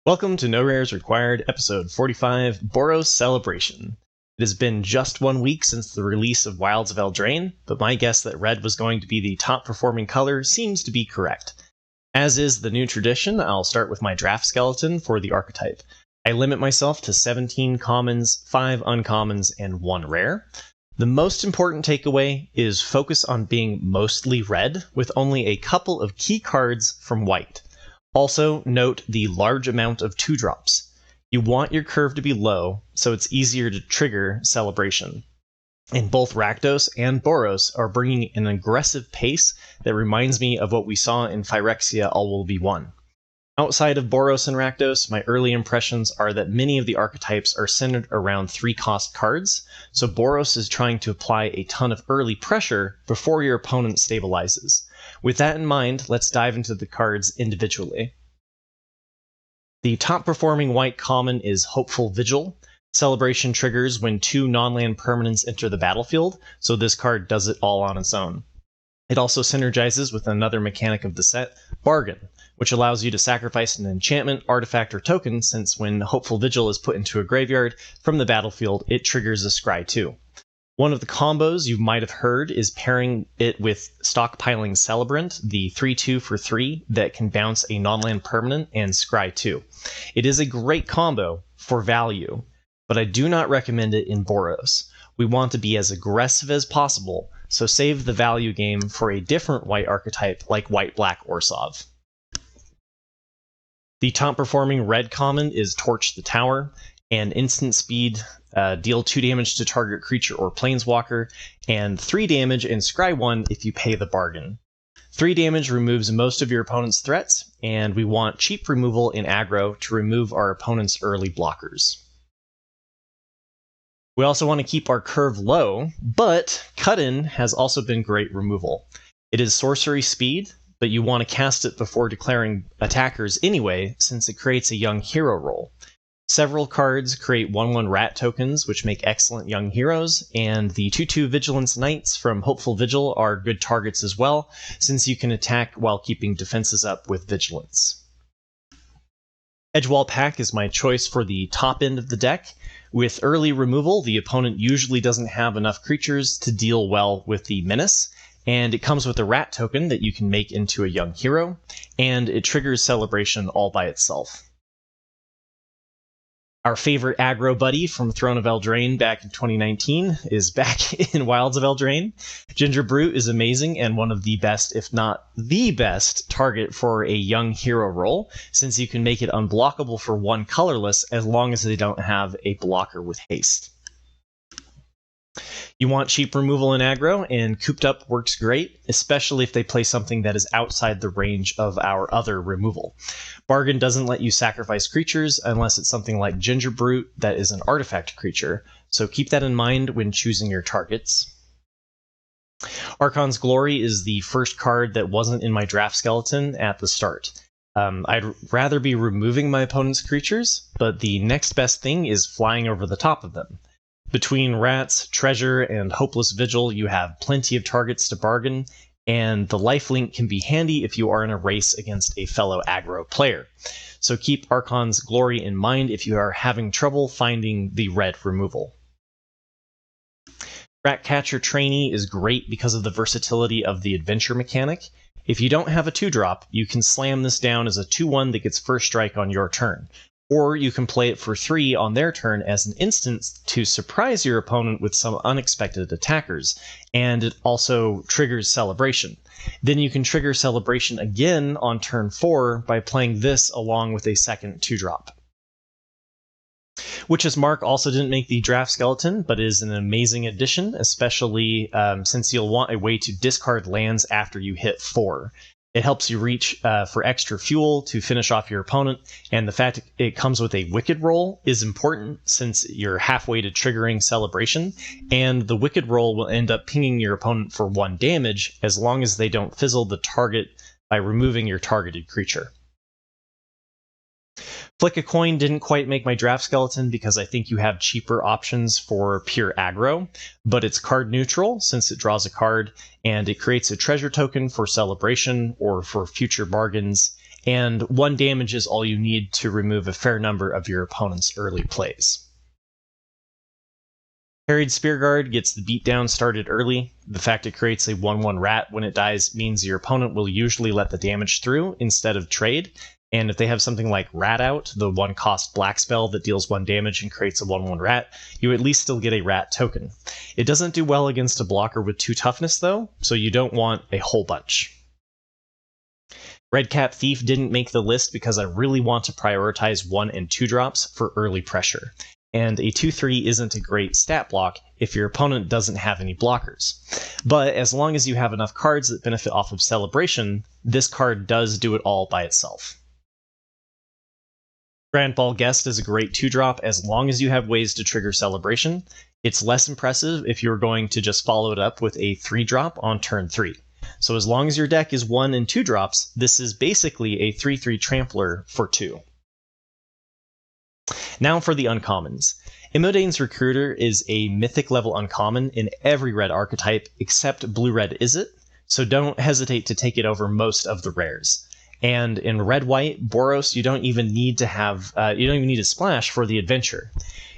Welcome to No Rares Required, episode 45, Boros Celebration. It has been just 1 week since the release of Wilds of Eldraine, but my guess that red was going to be the top performing color seems to be correct. As is the new tradition, I'll start with my draft skeleton for the archetype. I limit myself to 17 commons, 5 uncommons, and 1 rare. The most important takeaway is focus on being mostly red, with only a couple of key cards from white. Also, note the large amount of 2-drops. You want your curve to be low, so it's easier to trigger Celebration. And both Rakdos and Boros are bringing an aggressive pace that reminds me of what we saw in Phyrexia All Will Be One. Outside of Boros and Rakdos, my early impressions are that many of the archetypes are centered around 3-cost cards, so Boros is trying to apply a ton of early pressure before your opponent stabilizes. With that in mind, let's dive into the cards individually. The top performing white common is Hopeful Vigil. Celebration triggers when 2 non-land permanents enter the battlefield, so this card does it all on its own. It also synergizes with another mechanic of the set, Bargain, which allows you to sacrifice an enchantment, artifact, or token, since when Hopeful Vigil is put into a graveyard from the battlefield, it triggers a Scry 2. One of the combos you might have heard is pairing it with Stockpiling Celebrant, the 3/2 for 3 that can bounce a non-land permanent and Scry 2. It is a great combo for value, but I do not recommend it in Boros. We want to be as aggressive as possible, so save the value game for a different white archetype like White-Black Orzhov. The top performing red common is Torch the Tower, and instant speed, deal 2 damage to target creature or planeswalker, and 3 damage and Scry 1 if you pay the bargain. 3 damage removes most of your opponent's threats, and we want cheap removal in aggro to remove our opponent's early blockers. We also want to keep our curve low, but Cut-In has also been great removal. It is sorcery speed, but you want to cast it before declaring attackers anyway, since it creates a young hero role. Several cards create 1/1 rat tokens, which make excellent young heroes, and the 2/2 Vigilance Knights from Hopeful Vigil are good targets as well, since you can attack while keeping defenses up with Vigilance. Edgewall Pack is my choice for the top end of the deck. With early removal, the opponent usually doesn't have enough creatures to deal well with the Menace, and it comes with a rat token that you can make into a young hero, and it triggers Celebration all by itself. Our favorite aggro buddy from Throne of Eldraine back in 2019 is back in Wilds of Eldraine. Ginger Brute is amazing and one of the best, if not the best, target for a young hero role, since you can make it unblockable for 1 colorless as long as they don't have a blocker with haste. You want cheap removal in aggro, and Cooped Up works great, especially if they play something that is outside the range of our other removal. Bargain doesn't let you sacrifice creatures unless it's something like Ginger Brute that is an artifact creature, so keep that in mind when choosing your targets. Archon's Glory is the first card that wasn't in my draft skeleton at the start. I'd rather be removing my opponent's creatures, but the next best thing is flying over the top of them. Between Rats, Treasure, and Hopeless Vigil, you have plenty of targets to bargain, and the lifelink can be handy if you are in a race against a fellow aggro player. So keep Archon's Glory in mind if you are having trouble finding the red removal. Ratcatcher Trainee is great because of the versatility of the adventure mechanic. If you don't have a 2-drop, you can slam this down as a 2/1 that gets first strike on your turn. Or you can play it for 3 on their turn as an instant to surprise your opponent with some unexpected attackers, and it also triggers Celebration. Then you can trigger Celebration again on turn 4 by playing this along with a second 2-drop. Witch's Mark also didn't make the draft skeleton, but is an amazing addition, especially since you'll want a way to discard lands after you hit 4. It helps you reach for extra fuel to finish off your opponent, and the fact it comes with a Wicked roll is important since you're halfway to triggering Celebration, and the Wicked roll will end up pinging your opponent for 1 damage as long as they don't fizzle the target by removing your targeted creature. Flick a Coin didn't quite make my draft skeleton because I think you have cheaper options for pure aggro, but it's card neutral since it draws a card, and it creates a treasure token for Celebration or for future bargains, and 1 damage is all you need to remove a fair number of your opponent's early plays. Harried Spearguard gets the beatdown started early. The fact it creates a 1/1 rat when it dies means your opponent will usually let the damage through instead of trade, and if they have something like Rat Out, the 1-cost black spell that deals 1 damage and creates a 1/1 rat, you at least still get a rat token. It doesn't do well against a blocker with 2 toughness though, so you don't want a whole bunch. Redcap Thief didn't make the list because I really want to prioritize 1 and 2 drops for early pressure, and a 2/3 isn't a great stat block if your opponent doesn't have any blockers. But as long as you have enough cards that benefit off of Celebration, this card does do it all by itself. Grand Ball Guest is a great 2-drop as long as you have ways to trigger Celebration. It's less impressive if you're going to just follow it up with a 3-drop on turn 3. So as long as your deck is 1 and 2 drops, this is basically a 3/3 Trampler for 2. Now for the uncommons. Imodane's Recruiter is a mythic level uncommon in every red archetype except blue-red Izzet, so don't hesitate to take it over most of the rares. And in red-white, Boros, you don't even need to splash for the adventure.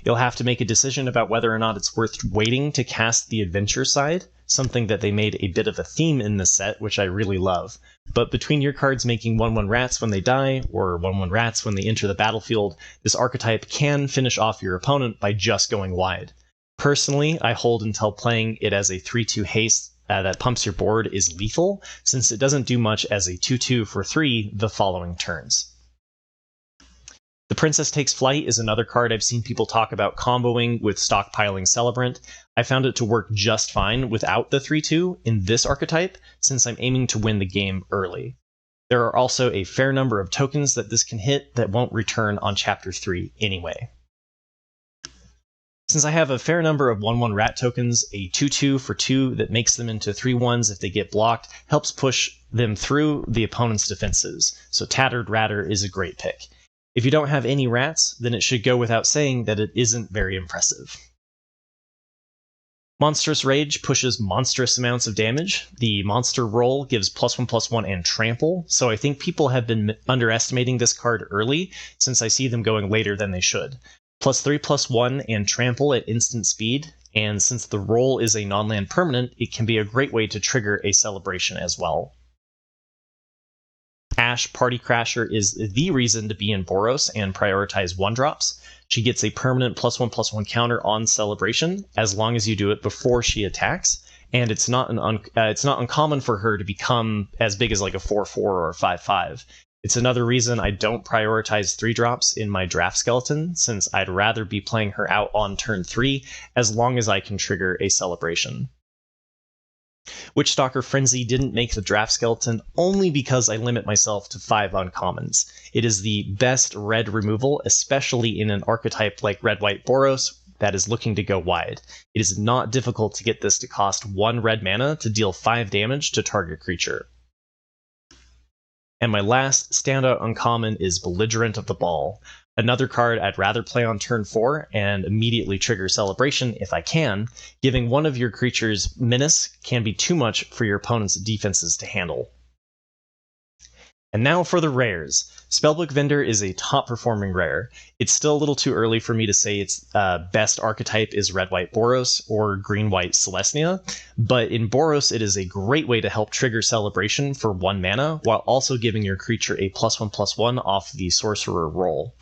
You'll have to make a decision about whether or not it's worth waiting to cast the adventure side, something that they made a bit of a theme in this set, which I really love. But between your cards making 1/1 rats when they die, or 1/1 rats when they enter the battlefield, this archetype can finish off your opponent by just going wide. Personally, I hold until playing it as a 3/2 haste that pumps your board is lethal, since it doesn't do much as a 2/2 for 3 the following turns. The Princess Takes Flight is another card I've seen people talk about comboing with stockpiling Celebrant. I found it to work just fine without the 3/2 in this archetype, since I'm aiming to win the game early. There are also a fair number of tokens that this can hit that won't return on Chapter 3 anyway. Since I have a fair number of 1/1 rat tokens, a 2/2 for 2 that makes them into 3/1s if they get blocked helps push them through the opponent's defenses, so Tattered Ratter is a great pick. If you don't have any rats, then it should go without saying that it isn't very impressive. Monstrous Rage pushes monstrous amounts of damage. The monster roll gives +1/+1 and trample, so I think people have been underestimating this card early, since I see them going later than they should. +3/+1 and trample at instant speed, and since the roll is a non-land permanent, it can be a great way to trigger a celebration as well. Ash Party Crasher is the reason to be in Boros and prioritize 1-drops. She gets a permanent +1/+1 counter on Celebration as long as you do it before she attacks, and it's not uncommon for her to become as big as like a 4/4 or a 5/5. It's another reason I don't prioritize 3-drops in my draft skeleton, since I'd rather be playing her out on turn 3 as long as I can trigger a celebration. Witchstalker Frenzy didn't make the draft skeleton only because I limit myself to 5 uncommons. It is the best red removal, especially in an archetype like red-white Boros that is looking to go wide. It is not difficult to get this to cost 1 red mana to deal 5 damage to target creature. And my last standout uncommon is Belligerent of the Ball. Another card I'd rather play on turn 4 and immediately trigger Celebration if I can. Giving one of your creatures Menace can be too much for your opponent's defenses to handle. And now for the rares. Spellbook Vendor is a top-performing rare. It's still a little too early for me to say its best archetype is Red-White Boros or Green-White Celestia, but in Boros it is a great way to help trigger Celebration for 1 mana, while also giving your creature a +1/+1 off the Sorcerer roll.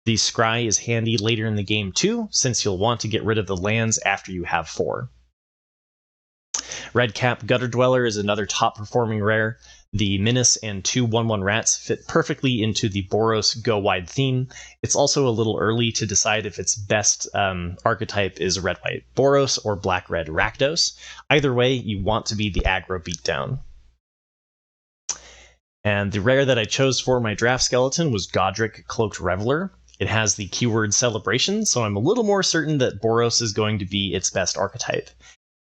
The Scry is handy later in the game too, since you'll want to get rid of the lands after you have 4. Redcap Gutter Dweller is another top-performing rare. The Menace and 2 1/1 rats fit perfectly into the Boros Go Wide theme. It's also a little early to decide if its best archetype is Red-White Boros or Black-Red Rakdos. Either way, you want to be the aggro beatdown. And the rare that I chose for my draft skeleton was Godric Cloaked Reveler. It has the keyword Celebration, so I'm a little more certain that Boros is going to be its best archetype.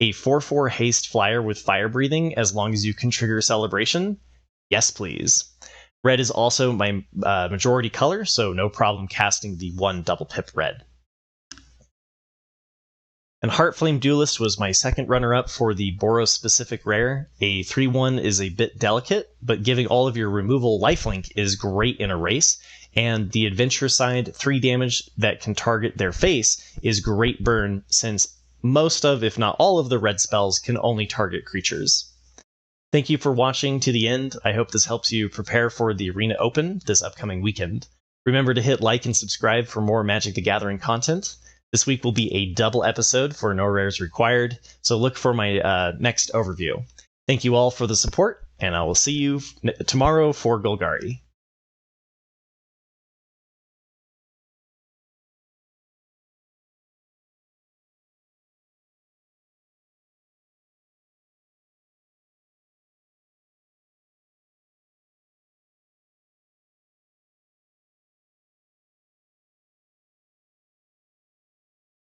A 4/4 haste flyer with fire breathing as long as you can trigger Celebration? Yes, please. Red is also my majority color, so no problem casting the 1 double pip red. And Heartflame Duelist was my second runner-up for the Boros specific rare. A 3/1 is a bit delicate, but giving all of your removal lifelink is great in a race, and the adventure side 3 damage that can target their face is great burn since most of, if not all of the red spells can only target creatures. Thank you for watching to the end. I hope this helps you prepare for the Arena Open this upcoming weekend. Remember to hit like and subscribe for more Magic the Gathering content. This week will be a double episode for No Rares Required, so look for my next overview. Thank you all for the support, and I will see you tomorrow for Golgari.